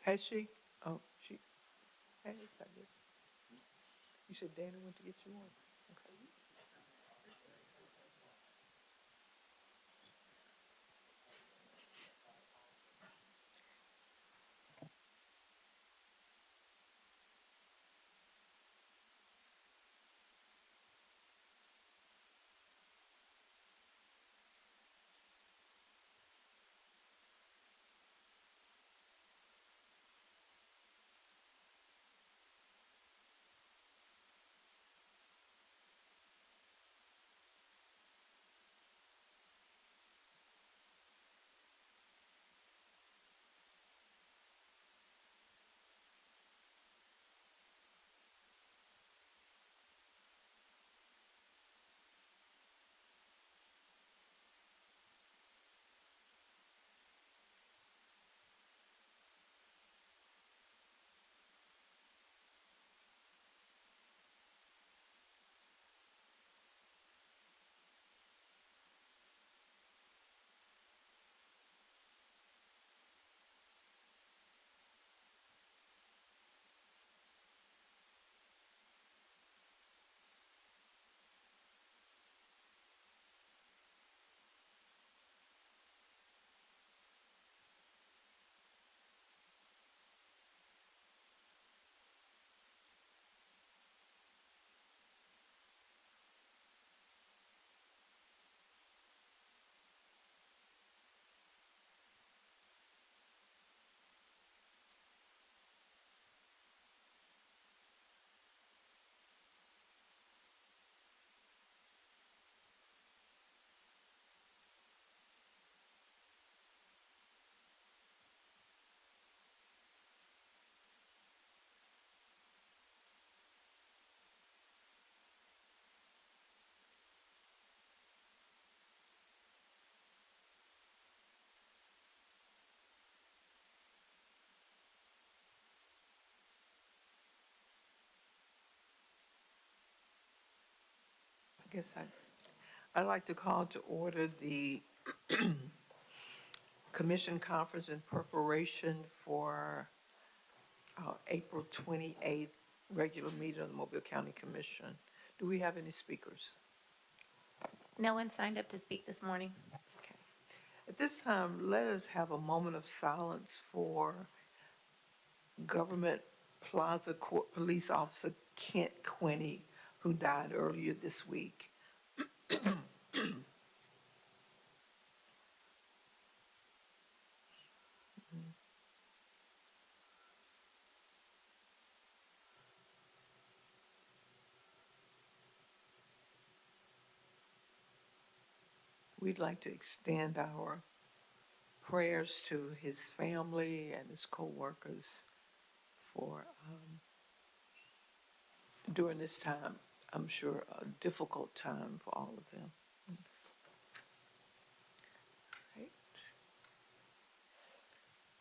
Has she? Oh, she has, I guess. You said Danny went to get you one? Okay. I guess I'd like to call to order the commission conference in preparation for our April 28th regular meeting of the Mobile County Commission. Do we have any speakers? No one signed up to speak this morning. Okay. At this time, let us have a moment of silence for Government Plaza Court Police Officer Kent Quinney, who died earlier this week. We'd like to extend our prayers to his family and his co-workers for during this time, I'm sure a difficult time for all of them. Right.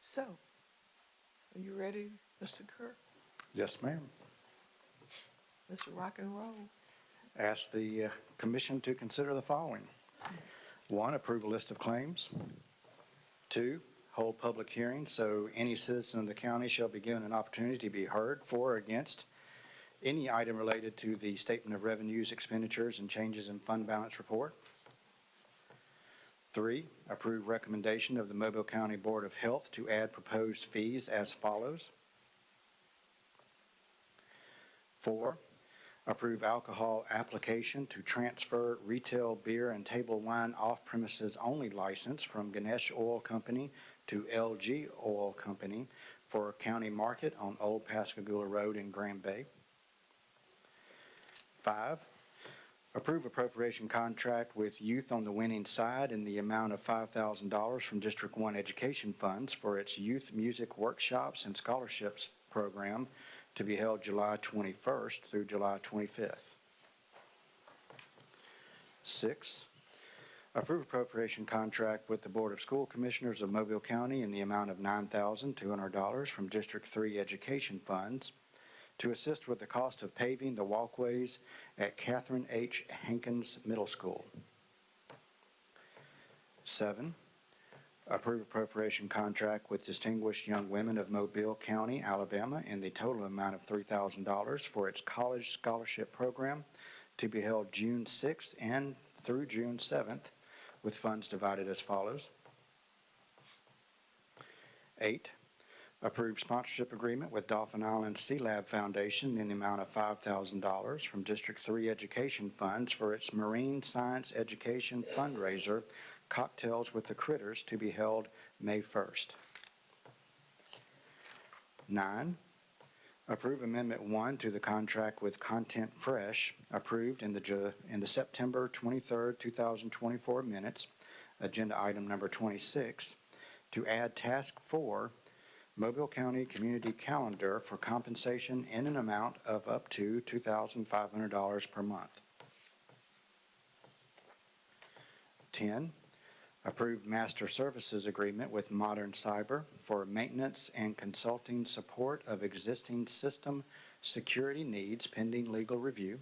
So, are you ready, Mr. Kerr? Yes, ma'am. Mr. Rock and Roll? Ask the commission to consider the following. 1, approve a list of claims. 2, hold public hearings so any citizen of the county shall be given an opportunity to be heard for or against any item related to the Statement of Revenues, Expenditures, and Changes in Fund Balance Report. 3, approve recommendation of the Mobile County Board of Health to add proposed fees as follows. 4, approve alcohol application to transfer retail beer and table wine off-premises only license from Ganesh Oil Company to LG Oil Company for County Market on Old Pascagoula Road in Grand Bay. 5, approve appropriation contract with Youth on the Winning Side in the amount of $5,000 from District 1 Education Funds for its youth music workshops and scholarships program to be held July 21st through July 25th. 6, approve appropriation contract with the Board of School Commissioners of Mobile County in the amount of $9,200 from District 3 Education Funds to assist with the cost of paving the walkways at Catherine H. Hankins Middle School. 7, approve appropriation contract with Distinguished Young Women of Mobile County, Alabama, in the total amount of $3,000 for its college scholarship program to be held June 6th and through June 7th, with funds divided as follows. 8, approve sponsorship agreement with Dauphin Island Sea Lab Foundation in the amount of $5,000 from District 3 Education Funds for its Marine Science Education fundraiser, Cocktails with the Critters, to be held May 1st. 9, approve Amendment 1 to the contract with Content Fresh, approved in the September 23rd, 2024 minutes, agenda item number 26, to add Task 4, Mobile County Community Calendar, for compensation in an amount of up to $2,500 per month. 10, approve master services agreement with Modern Cyber for maintenance and consulting support of existing system security needs pending legal review.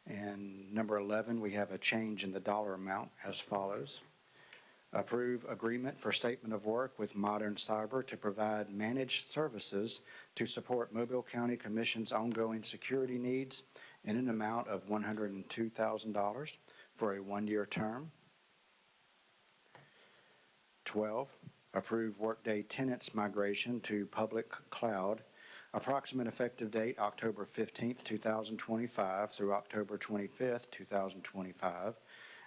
And number 11, we have a change in the dollar amount as follows. Approve agreement for statement of work with Modern Cyber to provide managed services to support Mobile County Commission's ongoing security needs in an amount of $102,000 for a one-year term. 12, approve Workday tenants migration to public cloud. Approximate effective date October 15th, 2025 through October 25th, 2025,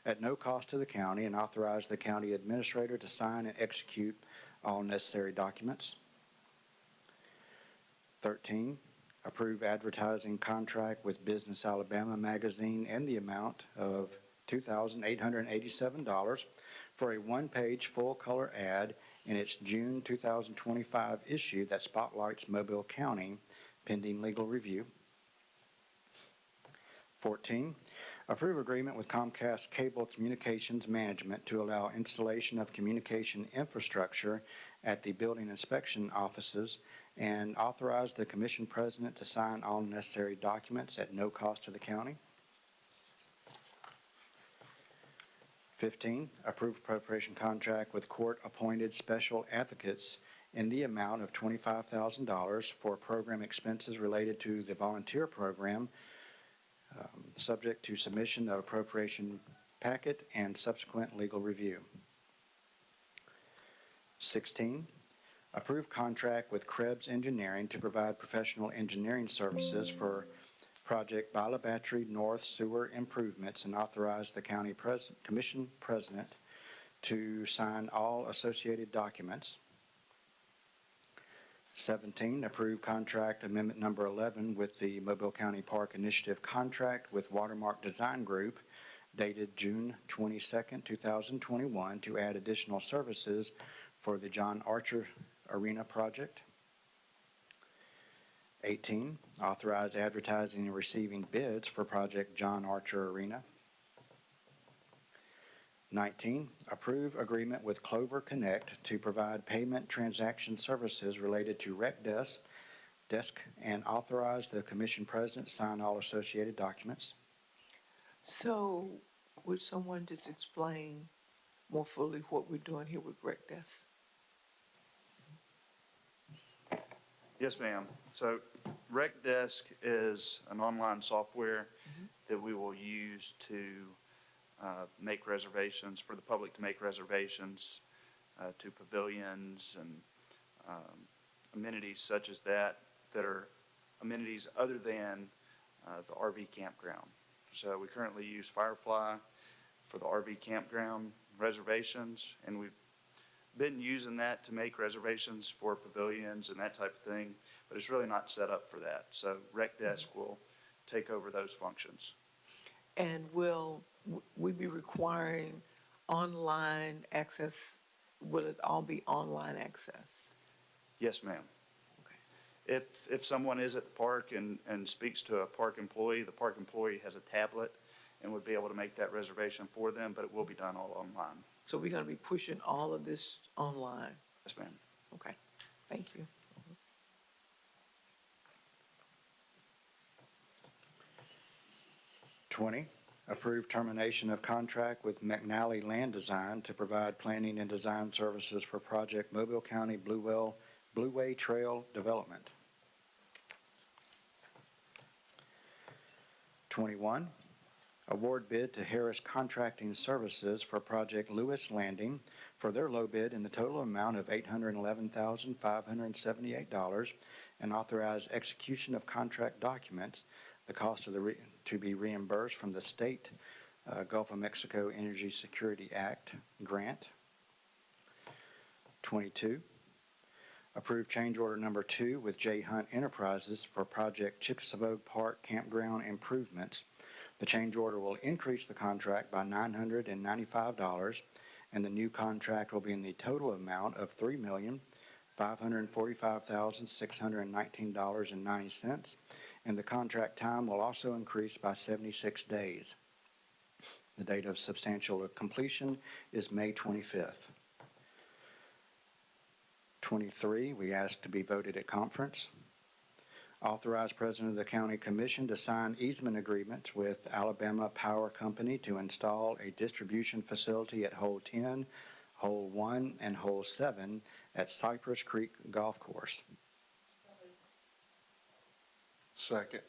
at no cost to the county, and authorize the county administrator to sign and execute all necessary documents. 13, approve advertising contract with Business Alabama magazine in the amount of $2,887 for a one-page full-color ad in its June 2025 issue that spotlights Mobile County, pending legal review. 14, approve agreement with Comcast Cable Communications Management to allow installation of communication infrastructure at the building inspection offices, and authorize the commission president to sign all necessary documents at no cost to the county. 15, approve appropriation contract with court-appointed special advocates in the amount of $25,000 for program expenses related to the volunteer program, subject to submission of appropriation packet and subsequent legal review. 16, approve contract with Krebs Engineering to provide professional engineering services for Project Bala Battery North Sewer Improvements, and authorize the county commission president to sign all associated documents. 17, approve contract amendment number 11 with the Mobile County Park Initiative contract with Watermark Design Group dated June 22nd, 2021, to add additional services for the John Archer Arena project. 18, authorize advertising and receiving bids for Project John Archer Arena. 19, approve agreement with Clover Connect to provide payment transaction services related to Rec Desk, and authorize the commission president to sign all associated documents. So would someone just explain more fully what we're doing here with Rec Desk? Yes, ma'am. So RecDesk is an online software that we will use to make reservations, for the public to make reservations to pavilions and amenities such as that are amenities other than the RV campground. So we currently use Firefly for the RV campground reservations, and we've been using that to make reservations for pavilions and that type of thing, but it's really not set up for that. So RecDesk will take over those functions. And will we be requiring online access? Will it all be online access? Yes, ma'am. Okay. If someone is at the park and speaks to a park employee, the park employee has a tablet and would be able to make that reservation for them, but it will be done all online. So we're going to be pushing all of this online? Yes, ma'am. Okay, thank you. 20, approve termination of contract with McNally Land Design to provide planning and design services for Project Mobile County Blueway Trail Development. 21, award bid to Harris Contracting Services for Project Lewis Landing for their low bid in the total amount of $811,578 and authorize execution of contract documents, the cost of to be reimbursed from the state Gulf of Mexico Energy Security Act grant. 22, approve change order number 2 with J. Hunt Enterprises for Project Chickasaw Park Campground Improvements. The change order will increase the contract by $995, and the new contract will be in the total amount of $3,545,619.90, and the contract time will also increase by 76 days. The date of substantial completion is May 25th. 23, we ask to be voted at conference. Authorize President of the County Commission to sign easement agreements with Alabama Power Company to install a distribution facility at Hole 10, Hole 1, and Hole 7 at Cypress Creek Golf Course. Second.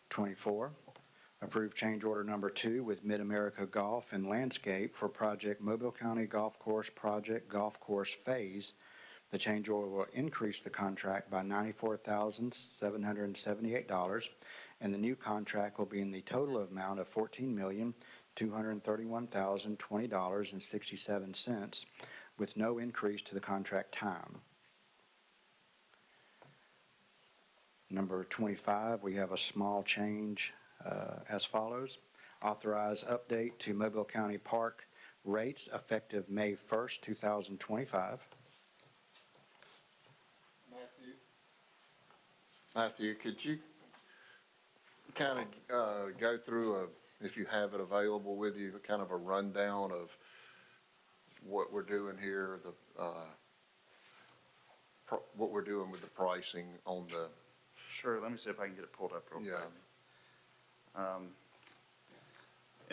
24, approve change order number 2 with Mid-America Golf and Landscape for Project Mobile County Golf Course Project Golf Course Phase. The change order will increase the contract by $94,778, and the new contract will be in the total amount of $14,231,020.67, with no increase to the contract time. Number 25, we have a small change as follows. Authorize update to Mobile County Park rates effective May 1st, 2025. Matthew, could you kind of go through if you have it available with you, kind of a rundown of what we're doing here, what we're doing with the pricing on the. Sure, let me see if I can get it pulled up real quick. Yeah.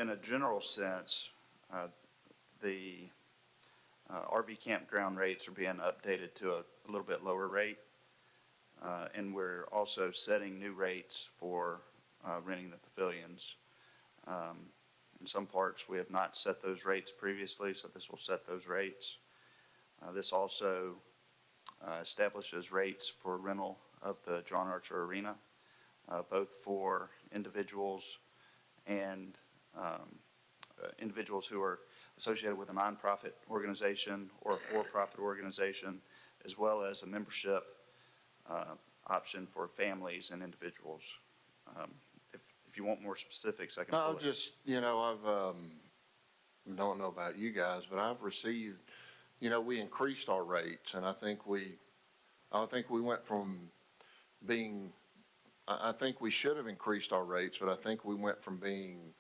In a general sense, the RV campground rates are being updated to a little bit lower rate. And we're also setting new rates for renting the pavilions. In some parks, we have not set those rates previously, so this will set those rates. This also establishes rates for rental of the John Archer Arena, both for individuals and individuals who are associated with a nonprofit organization or a for-profit organization, as well as a membership option for families and individuals. If you want more specifics, I can. No, just, I've, don't know about you guys, but I've received, we increased our rates, and I think we went from being, I think we should have increased our rates, but I think we went from being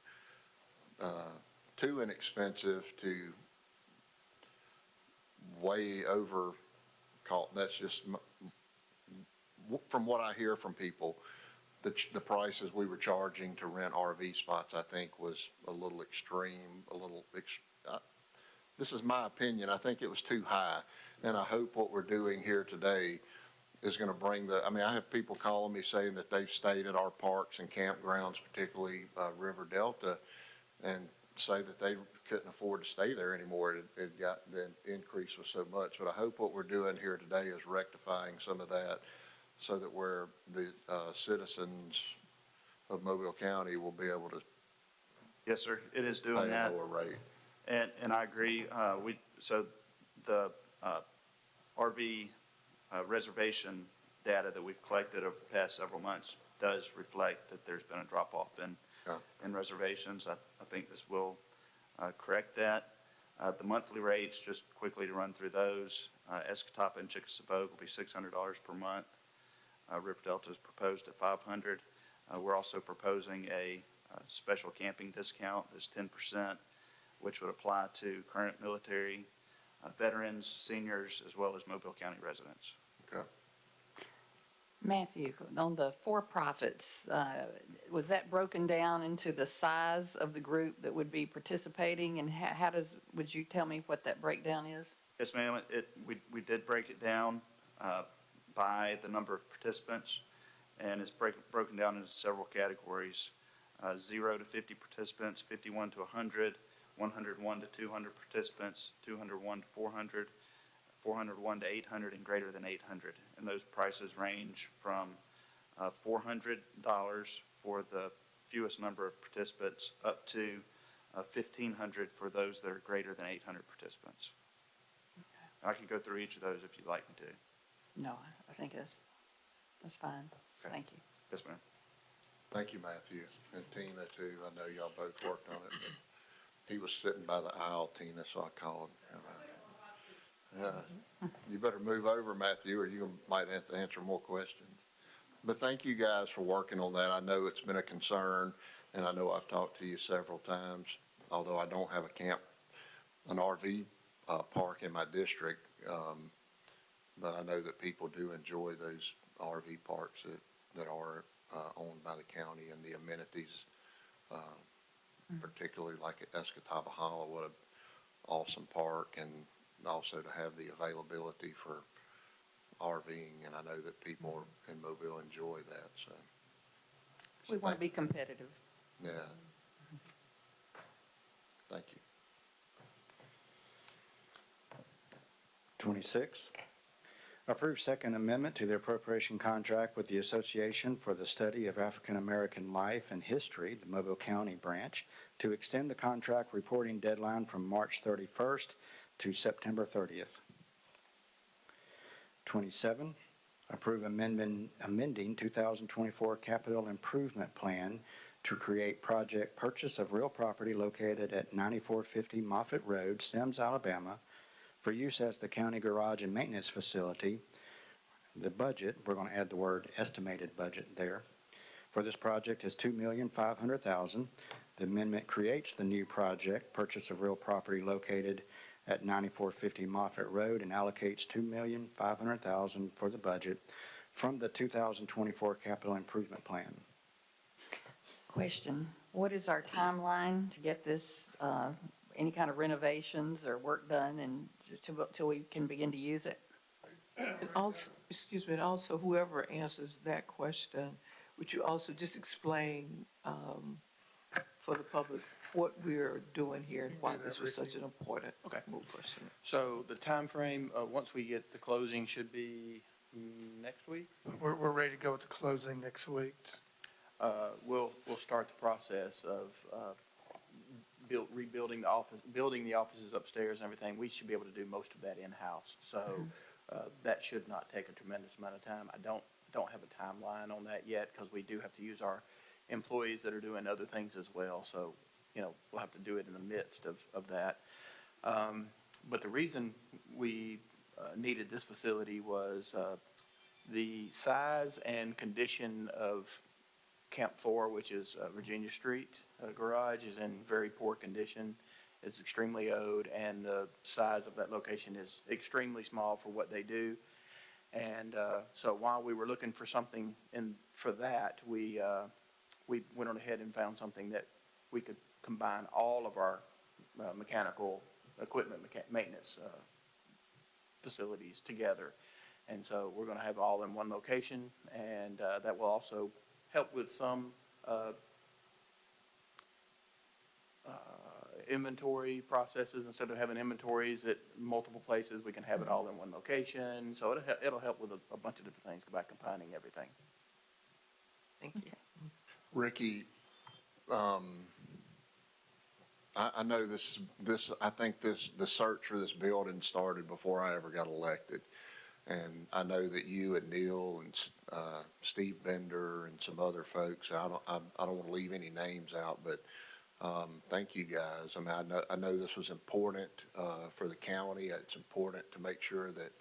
too inexpensive to way over, that's just from what I hear from people, the prices we were charging to rent RV spots, I think, was a little extreme, this is my opinion. I think it was too high. And I hope what we're doing here today is going to bring I have people calling me saying that they've stayed at our parks and campgrounds, particularly River Delta, and say that they couldn't afford to stay there anymore. The increase was so much. But I hope what we're doing here today is rectifying some of that, so that where the citizens of Mobile County will be able to. Yes, sir. It is doing pay that. A lower rate. And I agree. So the RV reservation data that we've collected over the past several months does reflect that there's been a drop off in reservations. I think this will correct that. The monthly rates, just quickly to run through those, Escatawpa and Chickasaw will be $600 per month. River Delta is proposed at $500. We're also proposing a special camping discount that's 10%, which would apply to current military, veterans, seniors, as well as Mobile County residents. Okay. Matthew, on the for-profits, was that broken down into the size of the group that would be participating? And would you tell me what that breakdown is? Yes, ma'am. We did break it down by the number of participants, and it's broken down into several categories. 0 to 50 participants, 51 to 100, 101 to 200 participants, 201 to 400, 401 to 800, and greater than 800. And those prices range from $400 for the fewest number of participants up to $1,500 for those that are greater than 800 participants. I can go through each of those if you'd like me to. No, I think that's fine. Okay. Thank you. Yes, ma'am. Thank you, Matthew, and Tina too. I know y'all both worked on it, but he was sitting by the aisle, Tina, so I called. You better move over, Matthew, or you might have to answer more questions. But thank you guys for working on that. I know it's been a concern, and I know I've talked to you several times, although I don't have an RV park in my district. But I know that people do enjoy those RV parks that are owned by the county, and the amenities, particularly like at Escataba Hollow, what an awesome park, and also to have the availability for RVing, and I know that people in Mobile enjoy that, so. We want to be competitive. Yeah. Thank you. 26, approve Second Amendment to the appropriation contract with the Association for the Study of African American Life and History, the Mobile County branch, to extend the contract reporting deadline from March 31st to September 30th. 27, approve amending 2024 capital improvement plan to create project purchase of real property located at 9450 Moffett Road, Sims, Alabama, for use as the county garage and maintenance facility. The budget, we're going to add the word estimated budget there, for this project is $2,500,000. The amendment creates the new project, purchase of real property located at 9450 Moffett Road, and allocates $2,500,000 for the budget from the 2024 capital improvement plan. Question, what is our timeline to get this, any kind of renovations or work done and till we can begin to use it? And also, excuse me, and also whoever answers that question, would you also just explain for the public what we're doing here and why this was such an important Okay. move for us? So the timeframe, once we get the closing, should be next week. We're ready to go with the closing next week. We'll start the process of rebuilding building the offices upstairs and everything. We should be able to do most of that in-house. So that should not take a tremendous amount of time. I don't have a timeline on that yet because we do have to use our employees that are doing other things as well. So, we'll have to do it in the midst of that. But the reason we needed this facility was the size and condition of Camp 4, which is Virginia Street garage, is in very poor condition. It's extremely old, and the size of that location is extremely small for what they do. And so while we were looking for something for that, we went on ahead and found something that we could combine all of our mechanical equipment maintenance facilities together. And so we're going to have it all in one location, and that will also help with some inventory processes. Instead of having inventories at multiple places, we can have it all in one location. So it'll help with a bunch of different things by combining everything. Thank you. Ricky, I know I think the search for this building started before I ever got elected. And I know that you and Neil and Steve Bender and some other folks, I don't want to leave any names out, but thank you guys. I mean, I know this was important for the county. It's important to make sure that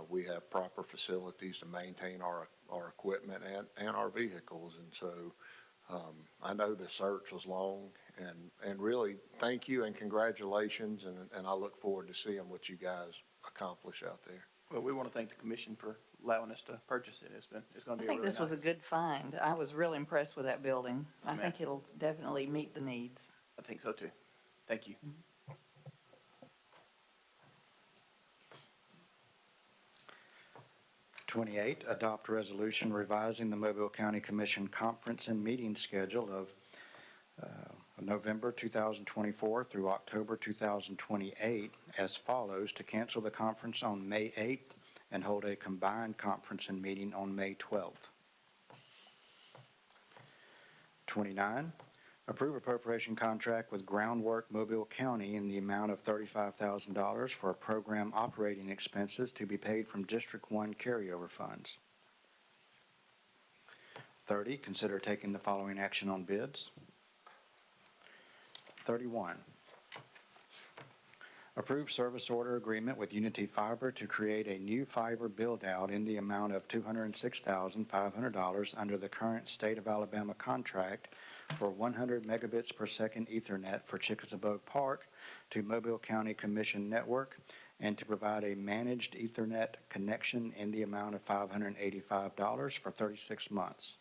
we have proper facilities to maintain our equipment and our vehicles. And so I know the search was long, and really thank you and congratulations. And I look forward to seeing what you guys accomplish out there. Well, we want to thank the commission for allowing us to purchase it. It's going I to be a think really this was a nice- good find. I was real impressed with that building. I Yes, think ma'am. it'll definitely meet the needs. I think so too. Thank you. 28, adopt resolution revising the Mobile County Commission conference and meeting schedule of November 2024 through October 2028 as follows: to cancel the conference on May 8th and hold a combined conference and meeting on May 12th. 29, approve appropriation contract with Groundwork Mobile County in the amount of $35,000 for program operating expenses to be paid from District 1 carryover funds. 30, consider taking the following action on bids. 31, approve service order agreement with Unity Fiber to create a new fiber build-out in the amount of $206,500 under the current State of Alabama contract for 100 megabits per second Ethernet for Chickasaw Park to Mobile County Commission Network, and to provide a managed Ethernet connection in the amount of $585 for 36 months.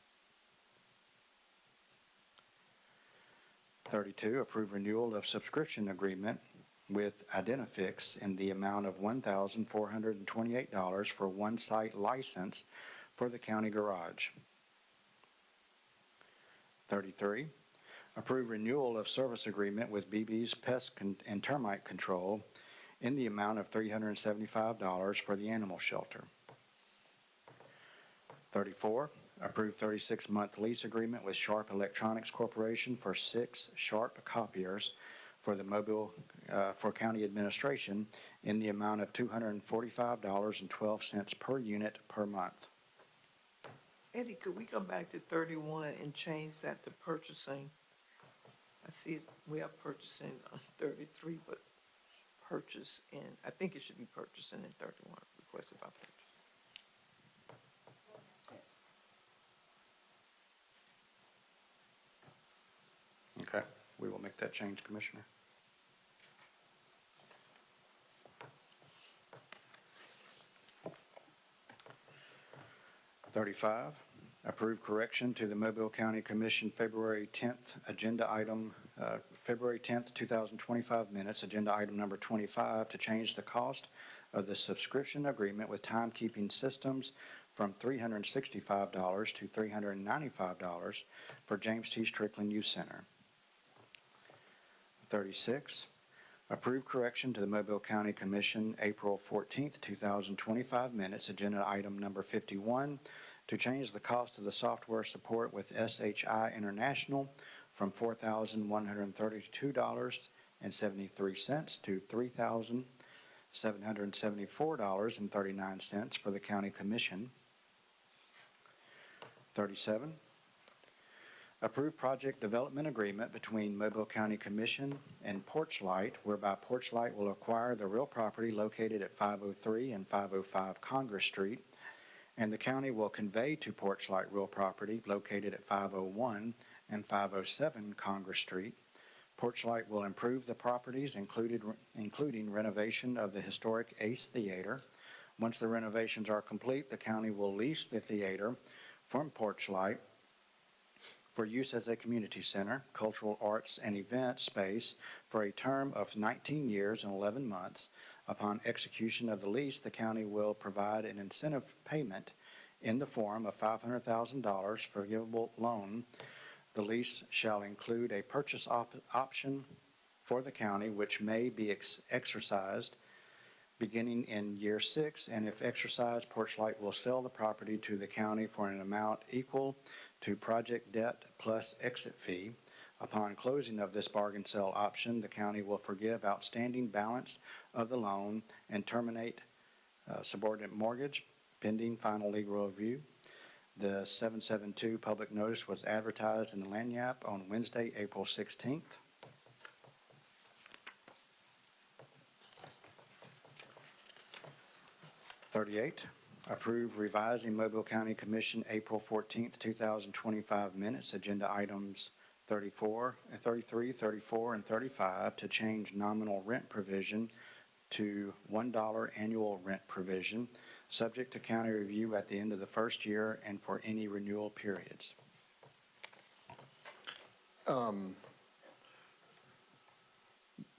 32, approve renewal of subscription agreement with Identifix in the amount of $1,428 for one site license for the county garage. 33, approve renewal of service agreement with BB's Pest and Termite Control in the amount of $375 for the animal shelter. 34, approve 36-month lease agreement with Sharp Electronics Corporation for 6 Sharp copiers for the Mobile, for county administration in the amount of $245.12 per unit per month. Eddie, could we go back to 31 and change that to purchasing? I see we are purchasing on 33, but purchase in, I think it should be purchasing in 31, requested by purchase. Okay, we will make that change, Commissioner. $35, approve correction to the Mobile County Commission February 10th agenda item, February 10th, 2025 minutes, agenda item number 25, to change the cost of the subscription agreement with Timekeeping Systems from $365 to $395 for James T. Strickland Youth Center. 36, approve correction to the Mobile County Commission April 14th, 2025 minutes, agenda item number 51, to change the cost of the software support with SHI International from $4,132.73 to $3,774.39 for the County Commission. 37, approve project development agreement between Mobile County Commission and Porchlight, whereby Porchlight will acquire the real property located at 503 and 505 Congress Street, and the county will convey to Porchlight real property located at 501 and 507 Congress Street. Porchlight will improve the properties, including renovation of the historic Ace Theater. Once the renovations are complete, the county will lease the theater from Porchlight for use as a community center, cultural arts and event space for a term of 19 years and 11 months. Upon execution of the lease, the county will provide an incentive payment in the form of $500,000 forgivable loan. The lease shall include a purchase option for the county, which may be exercised beginning in year 6, and if exercised, Porchlight will sell the property to the county for an amount equal to project debt plus exit fee. Upon closing of this bargain sale option, the county will forgive outstanding balance of the loan and terminate subordinate mortgage pending final legal review. The 772 public notice was advertised in the Lagniappe on Wednesday, April 16th. $38, approve revising Mobile County Commission April 14th, 2025 minutes, agenda items 33, 34, and 35 to change nominal rent provision to $1 annual rent provision, subject to county review at the end of the first year and for any renewal periods.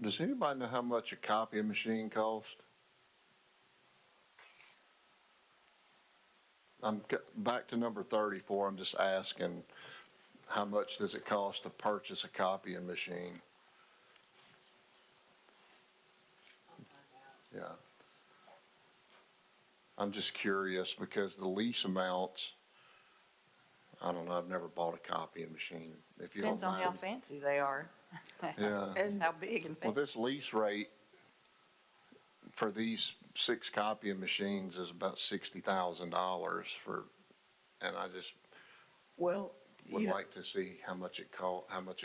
Does anybody know how much a copying machine costs? Back to number 34, I'm just asking, how much does it cost to purchase a copying machine? Yeah. I'm just curious because the lease amounts, I don't know, I've never bought a copying machine. If you don't Depends on how mind. fancy they are. Yeah. And How big and Well, fancy. this lease rate for these 6 copying machines is about $60,000 for, and I just well, would you know, like to see how much it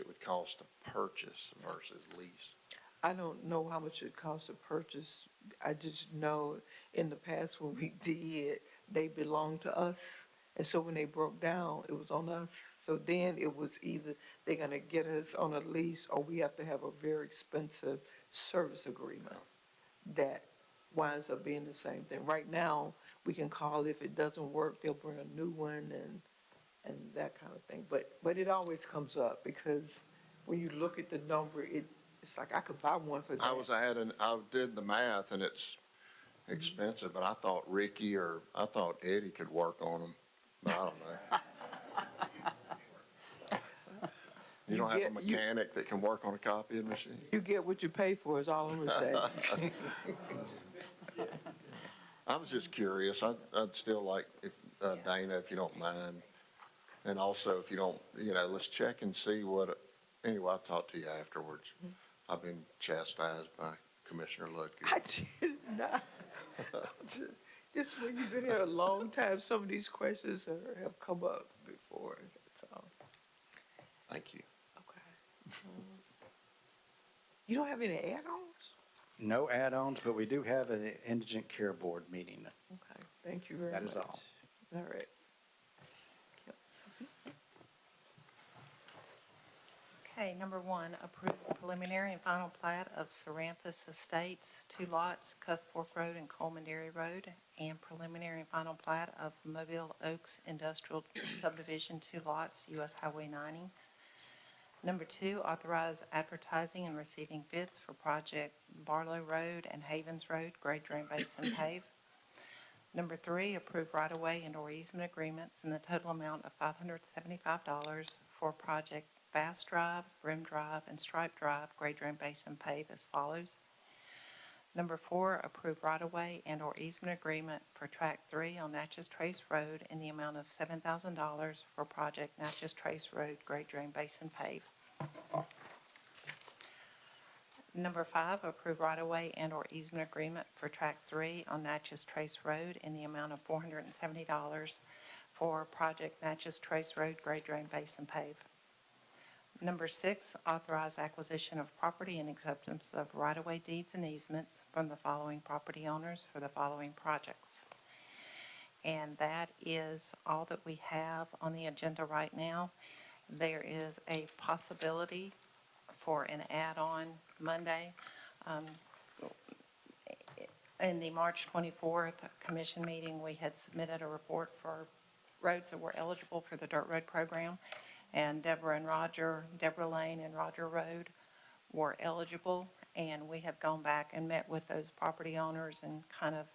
would cost to purchase versus lease. I don't know how much it costs to purchase. I just know in the past when we did, they belonged to us. And so when they broke down, it was on us. So then it was either they're gonna get us on a lease or we have to have a very expensive service agreement that winds up being the same thing. Right now, we can call if it doesn't work, they'll bring a new one and that kind of thing. But it always comes up because when you look at the number, it's like I could buy one for that. I did the math and it's expensive, but I thought I thought Eddie could work on them. But I don't know. You don't have a mechanic that can work on a copying machine? You get what you pay for is all I'm gonna say. I was just curious. I'd still like, if, Dana, if you don't mind. And also, if you don't, let's check and see anyway, I'll talk to you afterwards. I've been chastised by Commissioner Ludke. I did not. Just when you've been here a long time, some of these questions have come up before, that's all. Thank you. Okay. You don't have any add-ons? No add-ons, but we do have an Indigent Care Board meeting. Okay, thank you very much. That is all. All right. Okay, number 1, approve the preliminary and final plat of Ceranthus Estates, 2 lots, Cuss Fork Road and Coleman Dairy Road, and preliminary and final plat of Mobile Oaks Industrial Subdivision, 2 lots, US Highway 90. Number 2, authorize advertising and receiving bids for project Barlow Road and Havens Road, grade drain basin pave. Number 3, approve right-of-way and/or easement agreements in the total amount of $575 for project Bass Drive, Rim Drive, and Stripe Drive, grade drain basin pave as follows. Number 4, approve right-of-way and/or easement agreement for Track 3 on Natchez Trace Road in the amount of $7,000 for project Natchez Trace Road, grade drain basin pave. Number 5, approve right-of-way and/or easement agreement for Track 3 on Natchez Trace Road in the amount of $470 for project Natchez Trace Road, grade drain basin pave. Number 6, authorize acquisition of property and acceptance of right-of-way deeds and easements from the following property owners for the following projects. And that is all that we have on the agenda right now. There is a possibility for an add-on Monday. In the March 24th commission meeting, we had submitted a report for roads that were eligible for the Dirt Road program. And Deborah Lane and Roger Road were eligible, and we have gone back and met with those property owners and kind of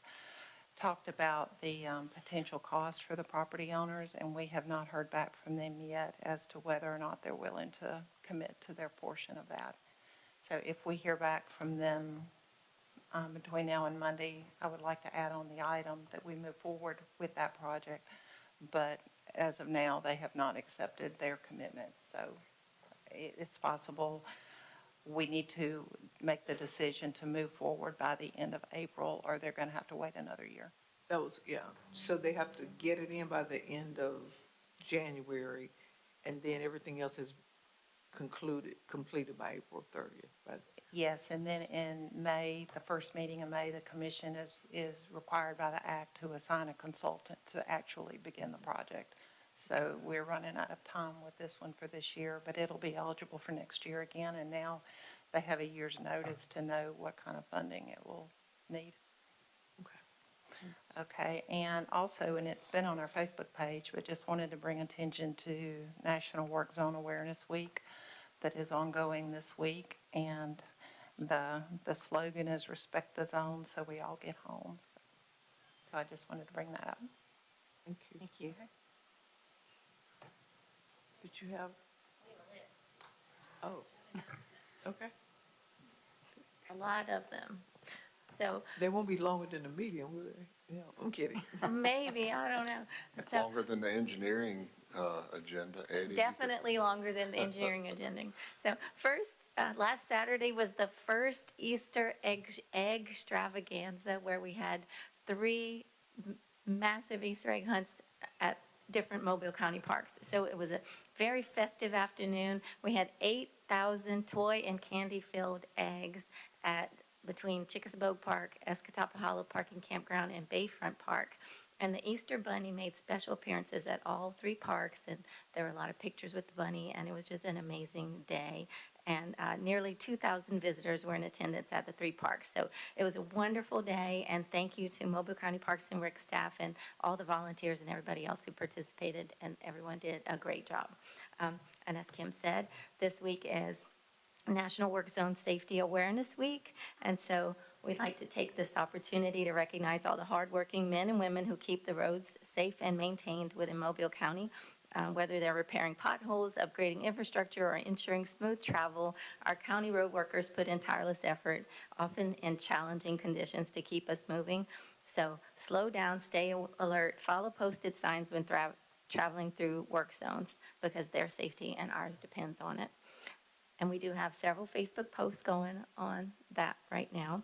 talked about the potential cost for the property owners, and we have not heard back from them yet as to whether or not they're willing to commit to their portion of that. So if we hear back from them between now and Monday, I would like to add on the item that we move forward with that project, but as of now, they have not accepted their commitment. So it's possible we need to make the decision to move forward by the end of April, or they're going to have to wait another year. Yeah, so they have to get it in by the end of January, and then everything else is completed by April 30th. Yes, and then in May, the first meeting in May, the commission is required by the act to assign a consultant to actually begin the project. So we're running out of time with this one for this year, but it'll be eligible for next year again. And now they have a year's notice to know what kind of funding it will need. Okay. Okay, and also, and it's been on our Facebook page, but just wanted to bring attention to National Work Zone Awareness Week that is ongoing this week. And the slogan is respect the zone so we all get home. So I just wanted to bring that up. Thank you. Thank you. Did you have? Oh, okay. A lot of them. So They won't be longer than the meeting, will they? Yeah, I'm kidding. maybe, I don't know. So Longer than the engineering agenda, Eddie. definitely longer than the engineering agenda. So first, last Saturday was the first Easter egg extravaganza where we had 3 massive Easter egg hunts at different Mobile County parks. So it was a very festive afternoon. We had 8,000 toy and candy-filled eggs at between Chickasaw Park, Escatawpa Hollow Park and Campground, and Bayfront Park. And the Easter Bunny made special appearances at all 3 parks, and there were a lot of pictures with the bunny, and it was just an amazing day. And nearly 2,000 visitors were in attendance at the 3 parks. So it was a wonderful day, and thank you to Mobile County Parks and Rec staff and all the volunteers and everybody else who participated, and everyone did a great job. And as Kim said, this week is National Work Zone Safety Awareness Week, and so we'd like to take this opportunity to recognize all the hardworking men and women who keep the roads safe and maintained within Mobile County. Whether they're repairing potholes, upgrading infrastructure, or ensuring smooth travel, our county road workers put in tireless effort, often in challenging conditions, to keep us moving. So slow down, stay alert, follow posted signs when traveling through work zones, because their safety and ours depends on it. And we do have several Facebook posts going on that right now.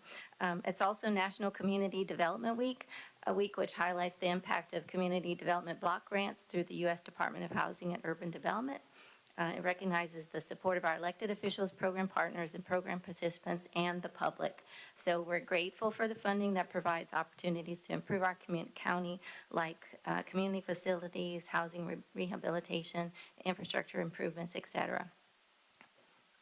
It's also National Community Development Week, a week which highlights the impact of community development block grants through the U.S. Department of Housing and Urban Development. It recognizes the support of our elected officials, program partners, and program participants, and the public. So we're grateful for the funding that provides opportunities to improve our county, like community facilities, housing rehabilitation, infrastructure improvements, et cetera.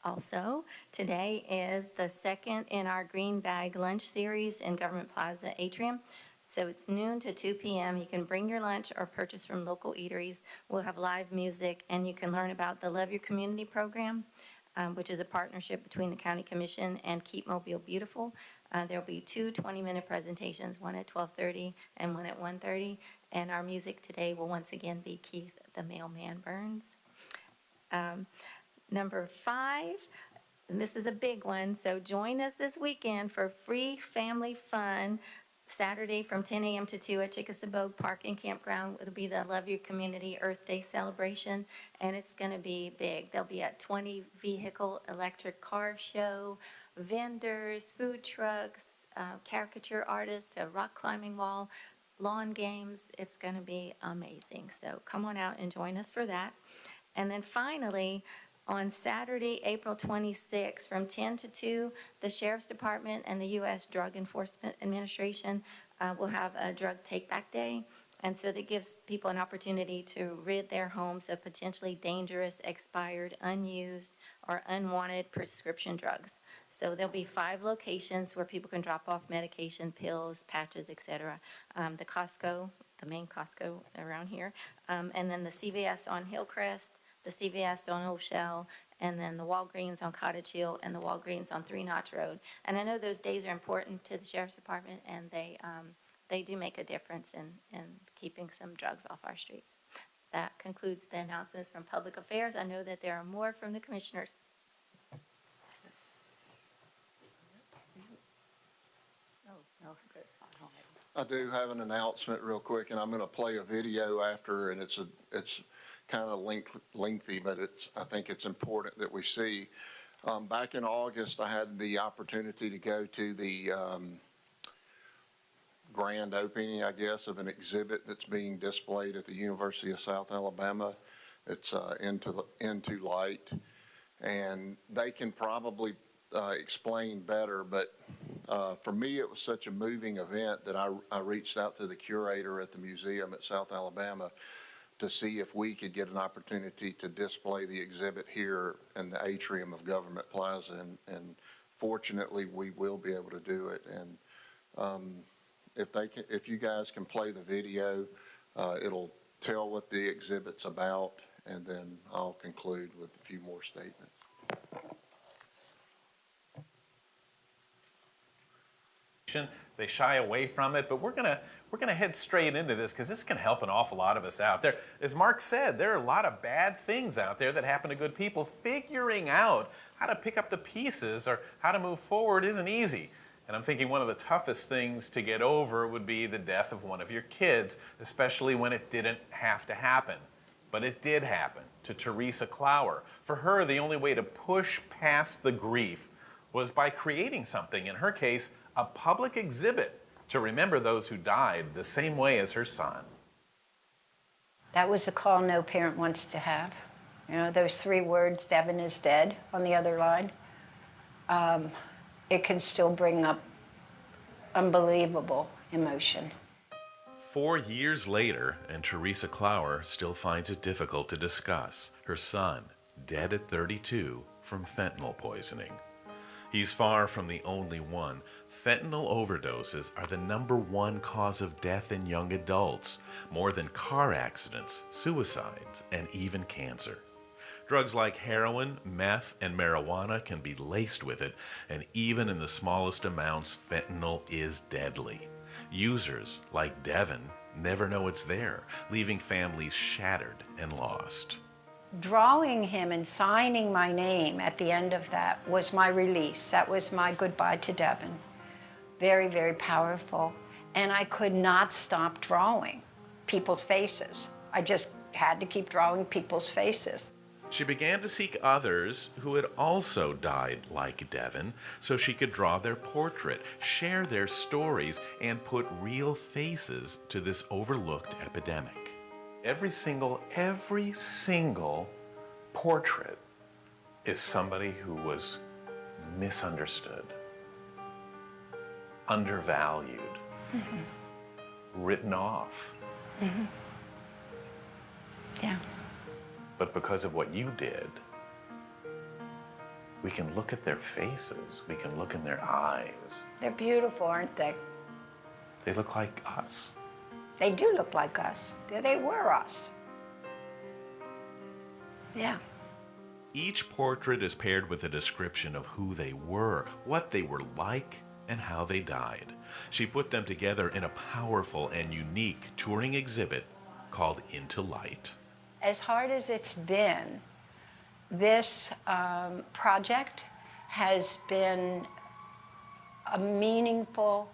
Also, today is the second in our Green Bag Lunch Series in Government Plaza Atrium. So it's noon to 2 p.m. You can bring your lunch or purchase from local eateries. We'll have live music, and you can learn about the Love Your Community program, which is a partnership between the County Commission and Keep Mobile Beautiful. There'll be 2 20-minute presentations, one at 12:30 and one at 1:30. And our music today will once again be Keith the Mailman Burns. Number 5, and this is a big one, so join us this weekend for free family fun Saturday from 10 a.m. to 2 at Chickasaw Park and Campground. It'll be the Love Your Community Earth Day celebration, and it's going to be big. There'll be a 20 vehicle electric car show, vendors, food trucks, caricature artists, a rock climbing wall, lawn games. It's going to be amazing. So come on out and join us for that. And then finally, on Saturday, April 26th, from 10 to 2, the Sheriff's Department and the U.S. Drug Enforcement Administration will have a drug take-back day. And so that gives people an opportunity to rid their homes of potentially dangerous, expired, unused, or unwanted prescription drugs. So there'll be 5 locations where people can drop off medication, pills, patches, etc. The Costco, the main Costco around here, and then the CVS on Hillcrest, the CVS on Old Shell, and then the Walgreens on Cottage Hill, and the Walgreens on 3 Notch Road. And I know those days are important to the Sheriff's Department, and they do make a difference in keeping some drugs off our streets. That concludes the announcements from Public Affairs. I know that there are more from the commissioners. I do have an announcement real quick, and I'm going to play a video after, and it's kind of lengthy, but I think it's important that we see. Back in August, I had the opportunity to go to the grand opening, I guess, of an exhibit that's being displayed at the University of South Alabama. It's Into Light, and they can probably explain better, but for me, it was such a moving event that I reached out to the curator at the museum at South Alabama to see if we could get an opportunity to display the exhibit here in the atrium of Government Plaza, and fortunately, we will be able to do it. And If you guys can play the video, it'll tell what the exhibit's about, and then I'll conclude with a few more statements. They shy away from it, but we're gonna head straight into this because this can help an awful lot of us out there. As Mark said, there are a lot of bad things out there that happen to good people. Figuring out how to pick up the pieces or how to move forward isn't easy. And I'm thinking one of the toughest things to get over would be the death of one of your kids, especially when it didn't have to happen. But it did happen to Teresa Clower. For her, the only way to push past the grief was by creating something, in her case, a public exhibit to remember those who died the same way as her son. That was the call no parent wants to have. You know, those 3 words, Devin is dead, on the other line. It can still bring up unbelievable emotion. 4 years later, and Teresa Clower still finds it difficult to discuss her son, dead at 32 from fentanyl poisoning. He's far from the only one. Fentanyl overdoses are the #1 cause of death in young adults, more than car accidents, suicides, and even cancer. Drugs like heroin, meth, and marijuana can be laced with it, and even in the smallest amounts, fentanyl is deadly. Users, like Devin, never know it's there, leaving families shattered and lost. Drawing him and signing my name at the end of that was my release. That was my goodbye to Devin. Very, very powerful. And I could not stop drawing people's faces. I just had to keep drawing people's faces. She began to seek others who had also died like Devin so she could draw their portrait, share their stories, and put real faces to this overlooked epidemic. Every single portrait is somebody who was misunderstood, undervalued, written off. Yeah. But because of what you did, we can look at their faces, we can look in their eyes. They're beautiful, aren't they? They look like us. They do look like us. They were us. Yeah. Each portrait is paired with a description of who they were, what they were like, and how they died. She put them together in a powerful and unique touring exhibit called Into Light. As hard as it's been, this project has been a meaningful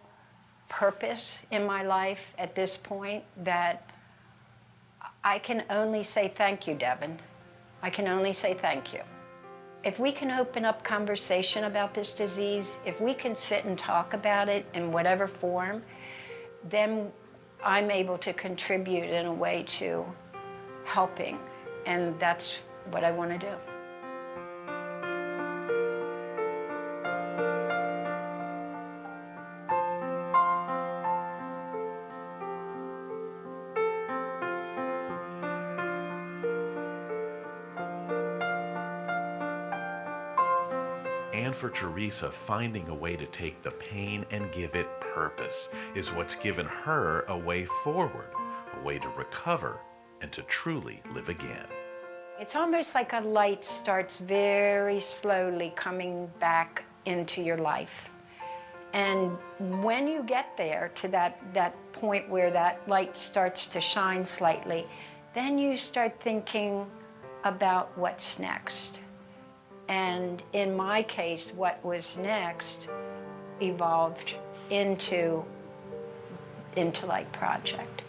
purpose in my life at this point that I can only say thank you, Devin. I can only say thank you. If we can open up conversation about this disease, if we can sit and talk about it in whatever form, then I'm able to contribute in a way to helping, and that's what I want to do. And for Teresa, finding a way to take the pain and give it purpose is what's given her a way forward, a way to recover and to truly live again. It's almost like a light starts very slowly coming back into your life. And when you get there to that point where that light starts to shine slightly, then you start thinking about what's next. And in my case, what was next evolved into Light Project.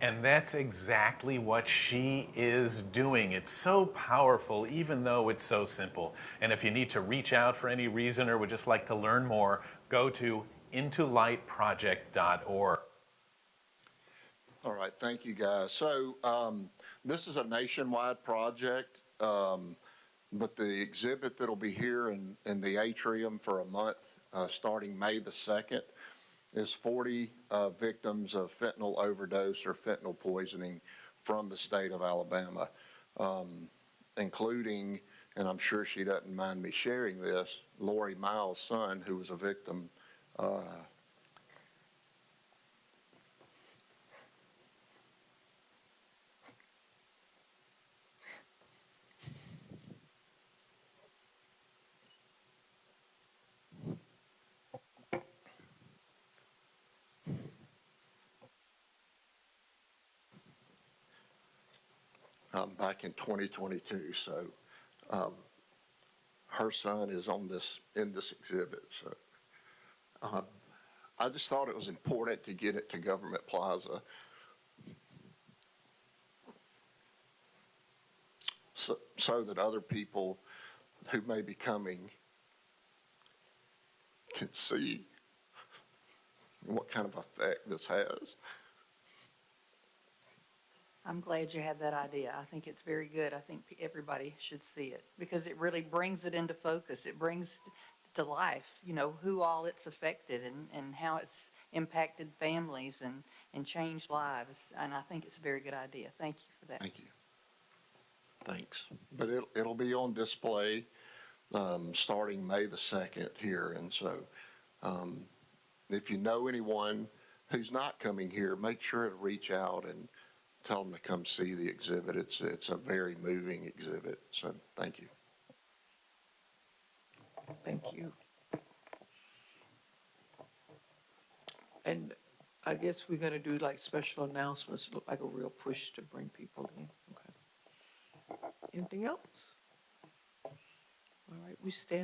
And that's exactly what she is doing. It's so powerful, even though it's so simple. And if you need to reach out for any reason or would just like to learn more, go to intolightproject.org. All right, thank you, guys. So this is a nationwide project, but the exhibit that'll be here in the atrium for a month, starting May the 2nd, is 40 victims of fentanyl overdose or fentanyl poisoning from the state of Alabama, including, and I'm sure she doesn't mind me sharing this, Lori Miles' son, who was a victim. Back in 2022, so her son is in this exhibit. So I just thought it was important to get it to Government Plaza. So that other people who may be coming can see what kind of effect this has. I'm glad you had that idea. I think it's very good. I think everybody should see it because it really brings it into focus. It brings to life, who all it's affected and how it's impacted families and changed lives. And I think it's a very good idea. Thank you for that. Thank you. Thanks. But it'll be on display starting May the 2nd here. And so if you know anyone who's not coming here, make sure to reach out and tell them to come see the exhibit. It's a very moving exhibit. So thank you. Thank you. And I guess we're gonna do like special announcements, look like a real push to bring people in. Okay. Anything else? All right, we stand